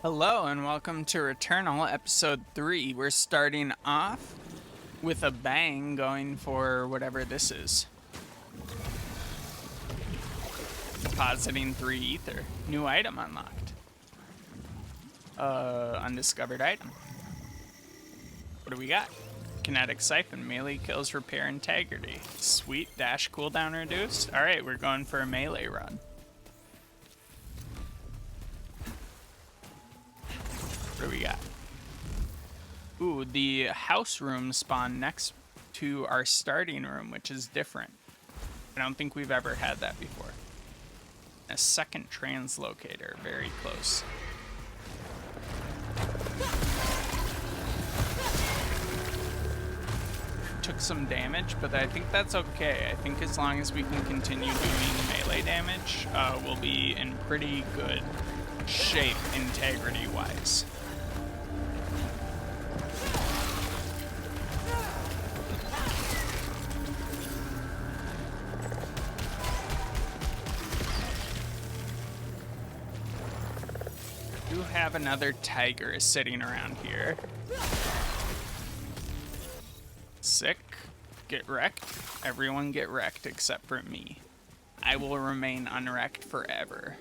Hello and welcome to Returnal episode 3. We're starting off with a bang going for whatever this is. Depositing 3 ether. New item unlocked. Undiscovered item. What do we got? Kinetic siphon. Melee kills repair integrity. Sweet. Dash cooldown reduced. Alright, we're going for a melee run. What do we got? Ooh, the house room spawned next to our starting room, which is different. I don't think we've ever had that before. A second translocator, very close. Took some damage, but I think that's okay. I think as long as we can continue doing melee damage, we'll be in pretty good shape integrity-wise. Have another tiger sitting around here. Sick. Get wrecked. Everyone get wrecked except for me. I will remain unwrecked forever.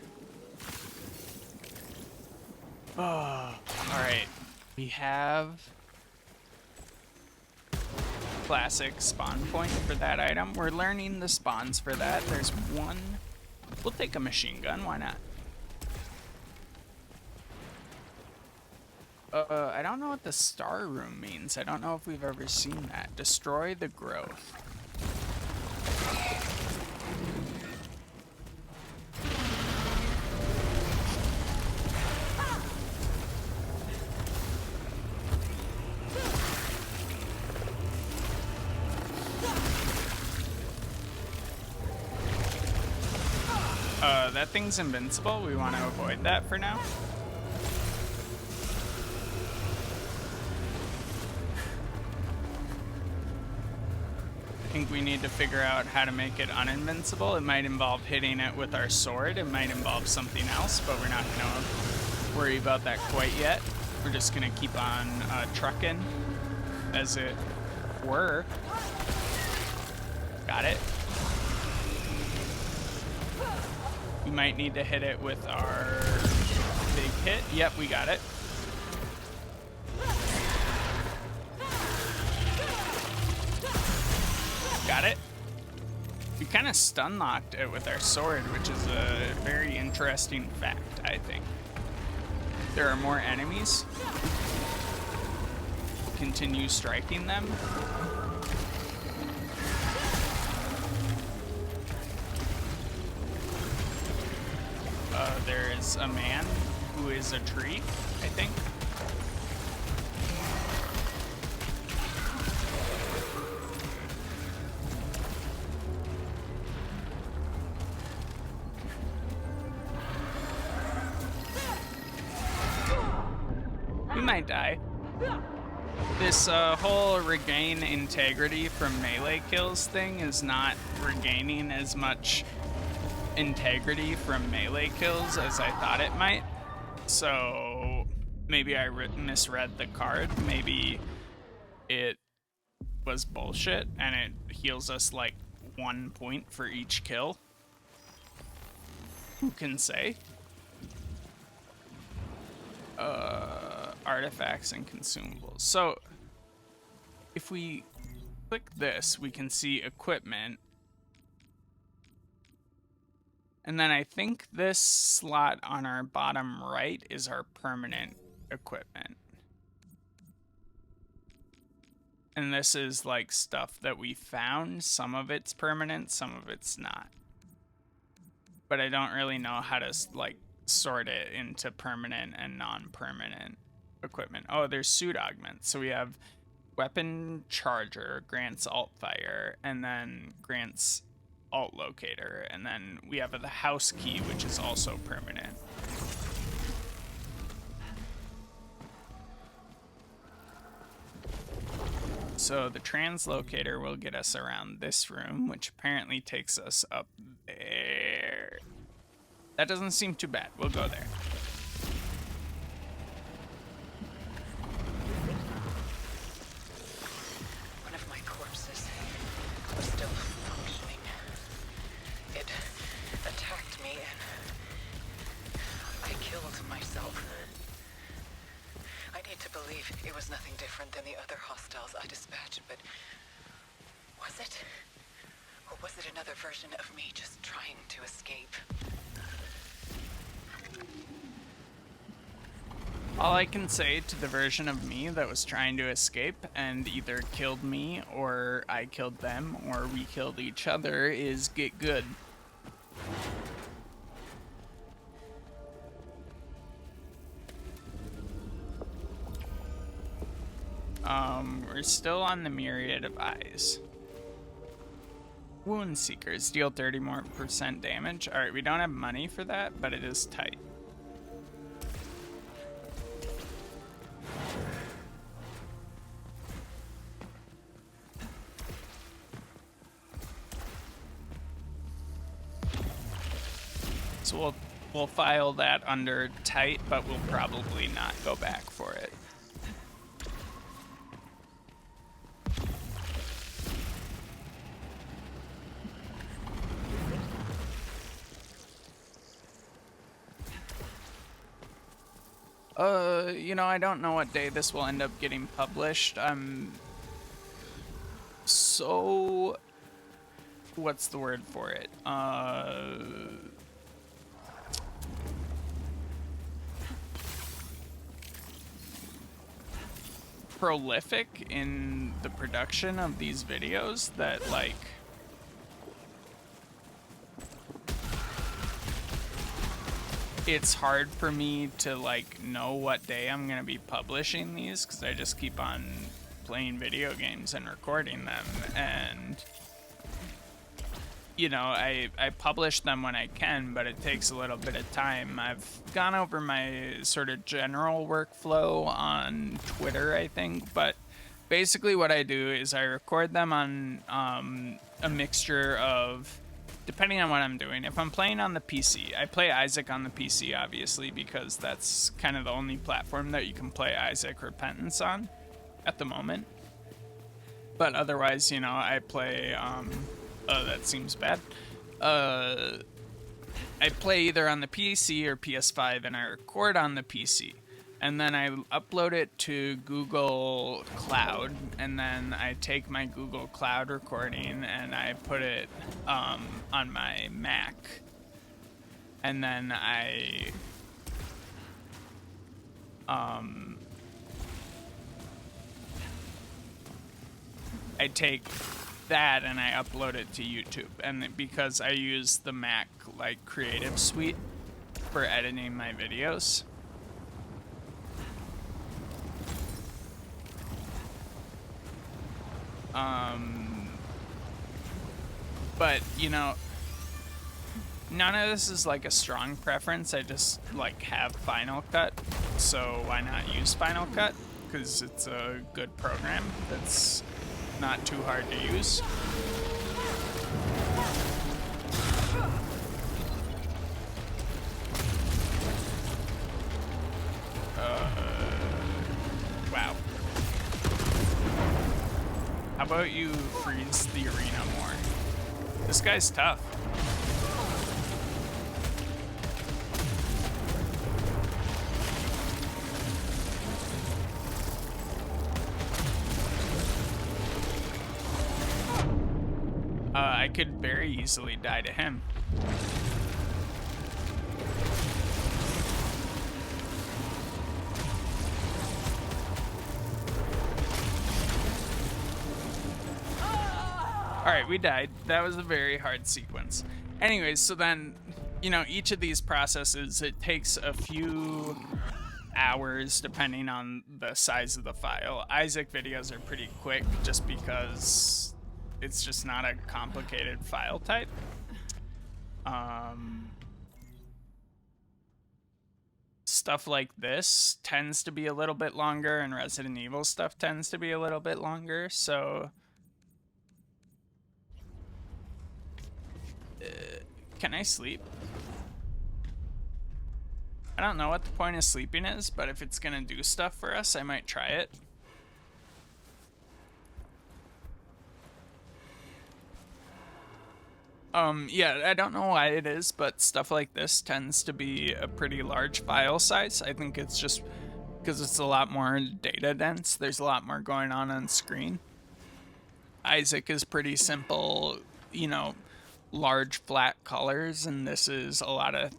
Oh, alright. We have classic spawn point for that item. We're learning the spawns for that. There's one. We'll take a machine gun. Why not? I don't know what the star room means. I don't know if we've ever seen that. Destroy the growth. That thing's invincible. We want to avoid that for now. I think we need to figure out how to make it uninvincible. It might involve hitting it with our sword. It might involve something else, but we're not going to worry about that quite yet. We're just going to keep on trucking as it were. Got it. We might need to hit it with our big hit. Yep, we got it. Got it. We kind of stun locked it with our sword, which is a very interesting fact, I think. There are more enemies. Continue striking them. There is a man who is a tree, I think. Might die. This whole regain integrity from melee kills thing is not regaining as much integrity from melee kills as I thought it might. So maybe I misread the card. Maybe it was bullshit and it heals us like 1 point for each kill. Who can say? Artifacts and consumables. So if we click this, we can see equipment. And then I think this slot on our bottom right is our permanent equipment. And this is like stuff that we found. Some of it's permanent, some of it's not. But I don't really know how to like sort it into permanent and non-permanent equipment. Oh, there's suit augments. So we have weapon charger, grants alt fire, and then grants alt locator, and then we have the house key, which is also permanent. So the translocator will get us around this room, which apparently takes us up there. That doesn't seem too bad. We'll go there. myself. I need to believe it was nothing different than the other hostiles I dispatched, but was it? Or was it another version of me just trying to escape? All I can say to the version of me that was trying to escape and either killed me or I killed them or we killed each other is get good. We're still on the myriad of eyes. Wound Seekers deal 30% more damage. Alright, we don't have money for that, but it is tight. So we'll file that under tight, but we'll probably not go back for it. You know, I don't know what day this will end up getting published. So, what's the word for it? Prolific in the production of these videos that, like, it's hard for me to, like, know what day I'm gonna be publishing these because I just keep on playing video games and recording them, and you know, I publish them when I can, but it takes a little bit of time. I've gone over my sort of general workflow on Twitter, I think, but basically what I do is I record them on a mixture of, depending on what I'm doing. If I'm playing on the PC, I play Isaac on the PC, obviously, because that's kind of the only platform that you can play Isaac Repentance on at the moment. But otherwise, you know, I play, that seems bad. I play either on the PC or PS5, and I record on the PC. And then I upload it to Google Cloud, and then I take my Google Cloud recording and I put it on my Mac. And then I take that and I upload it to YouTube. And because I use the Mac like Creative Suite for editing my videos, but you know, none of this is like a strong preference. I just like have Final Cut, so why not use Final Cut? Because it's a good program that's not too hard to use. Wow. How about you freeze the arena more? This guy's tough. I could very easily die to him. Alright, we died. That was a very hard sequence. Anyways, so then, you know, each of these processes, it takes a few hours depending on the size of the file. Isaac videos are pretty quick just because it's just not a complicated file type. Stuff like this tends to be a little bit longer, and Resident Evil stuff tends to be a little bit longer, so can I sleep? I don't know what the point of sleeping is, but if it's gonna do stuff for us, I might try it. Yeah, I don't know why it is, but stuff like this tends to be a pretty large file size. I think it's just because it's a lot more data dense. There's a lot more going on screen. Isaac is pretty simple, you know, large flat colors, and this is a lot of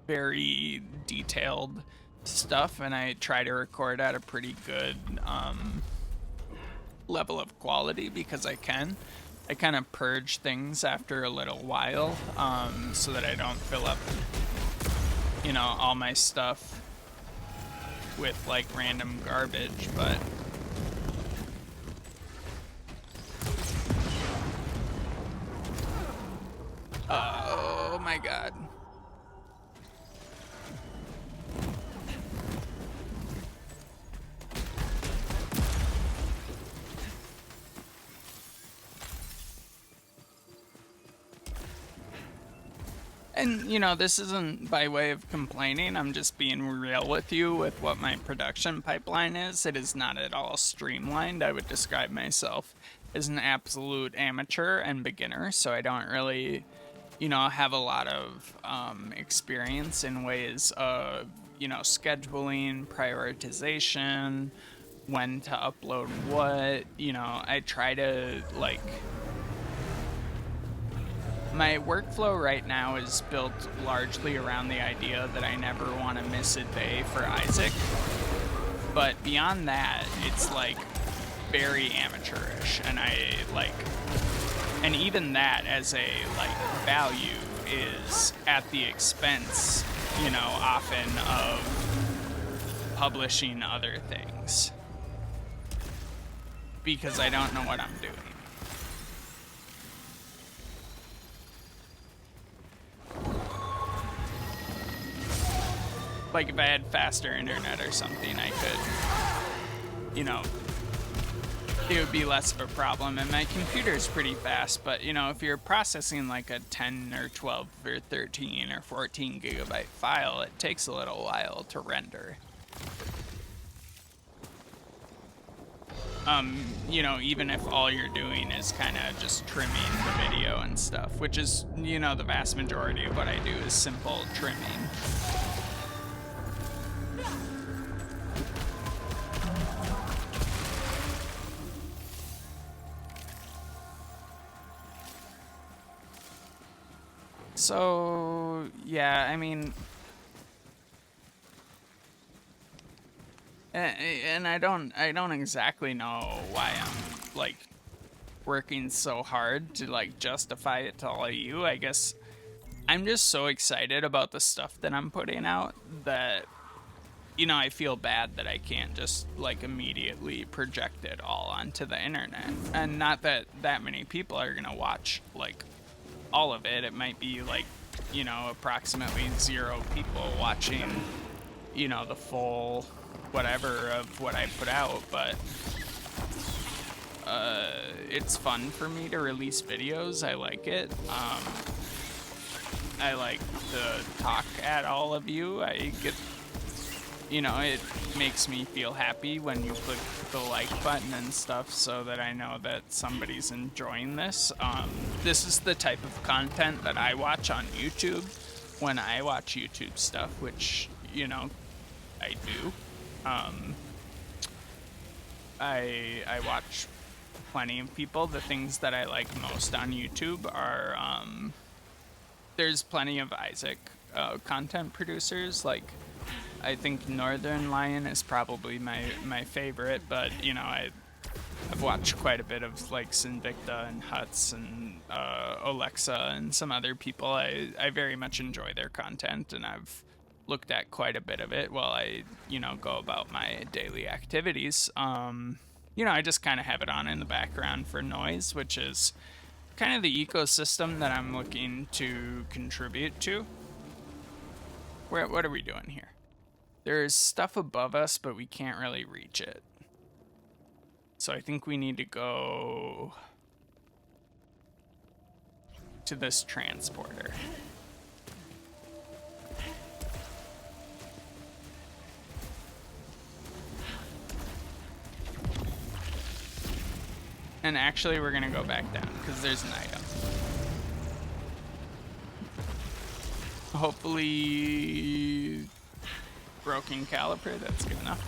very detailed stuff, and I try to record at a pretty good level of quality because I can. I kind of purge things after a little while so that I don't fill up, you know, all my stuff with like random garbage, but oh my god. And, you know, this isn't by way of complaining. I'm just being real with you with what my production pipeline is. It is not at all streamlined. I would describe myself as an absolute amateur and beginner, so I don't really, you know, have a lot of experience in ways of, you know, scheduling, prioritization, when to upload what. You know, I try to, like, my workflow right now is built largely around the idea that I never want to miss a day for Isaac. But beyond that, it's like very amateurish, and I like, and even that as a like value is at the expense, you know, often of publishing other things because I don't know what I'm doing. Like, if I had faster internet or something, I could, you know, it would be less of a problem. And my computer's pretty fast, but, you know, if you're processing like a 10 or 12 or 13 or 14 gigabyte file, it takes a little while to render. You know, even if all you're doing is kind of just trimming the video and stuff, which is, you know, the vast majority of what I do is simple trimming. So, yeah, I mean, and I don't exactly know why I'm like working so hard to like justify it to all of you. I guess I'm just so excited about the stuff that I'm putting out that, you know, I feel bad that I can't just like immediately project it all onto the internet. And not that that many people are gonna watch like all of it. It might be like, you know, approximately 0 people watching, you know, the full whatever of what I put out, but it's fun for me to release videos. I like it. I like to talk at all of you. I get, you know, it makes me feel happy when you click the like button and stuff so that I know that somebody's enjoying this. This is the type of content that I watch on YouTube when I watch YouTube stuff, which, you know, I do. I watch plenty of people. The things that I like most on YouTube are, there's plenty of Isaac content producers. Like, I think Northern Lion is probably my favorite, but, you know, I've watched quite a bit of like Sinvicta and Huts and Alexa and some other people. I very much enjoy their content, and I've looked at quite a bit of it while I, you know, go about my daily activities. You know, I just kind of have it on in the background for noise, which is kind of the ecosystem that I'm looking to contribute to. What are we doing here? There's stuff above us, but we can't really reach it. So I think we need to go to this transporter. And actually, we're gonna go back down because there's an item. hopefully broken caliper, that's good enough.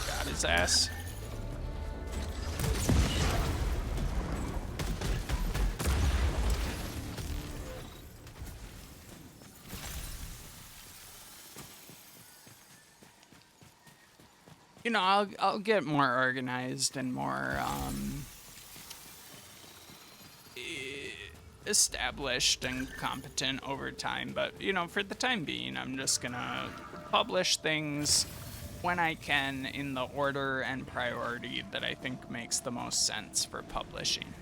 Got his ass. You know, I'll get more organized and more established and competent over time, but you know, for the time being, I'm just gonna publish things when I can in the order and priority that I think makes the most sense for publishing.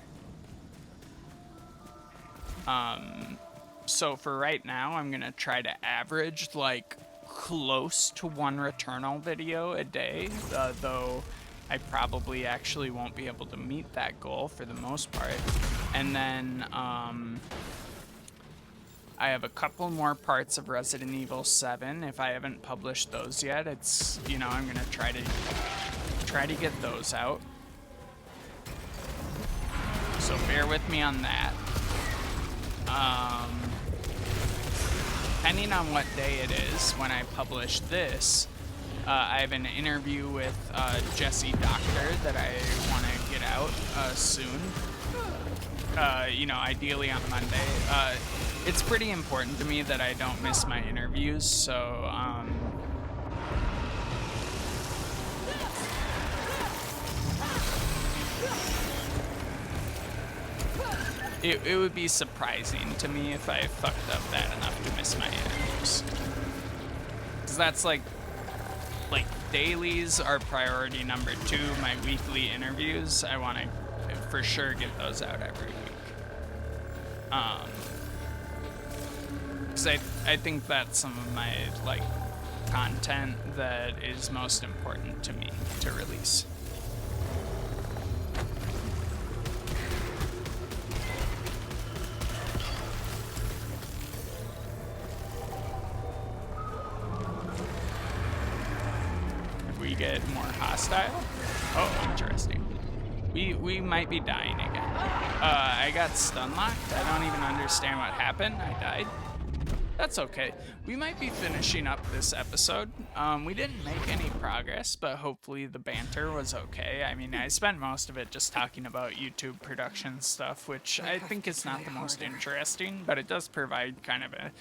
So for right now, I'm gonna try to average like close to one returnal video a day, though I probably actually won't be able to meet that goal for the most part. And then I have a couple more parts of Resident Evil 7. If I haven't published those yet, it's, you know, I'm gonna try to get those out. So bear with me on that. Depending on what day it is when I publish this, I have an interview with Jesse Doctor that I want to get out soon. You know, ideally on Monday. It's pretty important to me that I don't miss my interviews, so it would be surprising to me if I fucked up bad enough to miss my interviews. Because that's like dailies are priority number 2. My weekly interviews, I want to for sure get those out every week. Because I think that's some of my like content that is most important to me to release. We get more hostile. Oh, interesting. We might be dying again. I got stun locked. I don't even understand what happened. I died. That's okay. We might be finishing up this episode. We didn't make any progress, but hopefully the banter was okay. I mean, I spent most of it just talking about YouTube production stuff, which I think is not the most interesting, but it does provide kind of a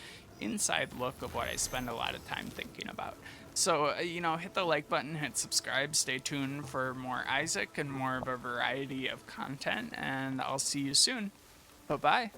inside look of what I spend a lot of time thinking about. So, you know, hit the like button, hit subscribe, stay tuned for more Isaac and more of a variety of content, and I'll see you soon. Bye-bye.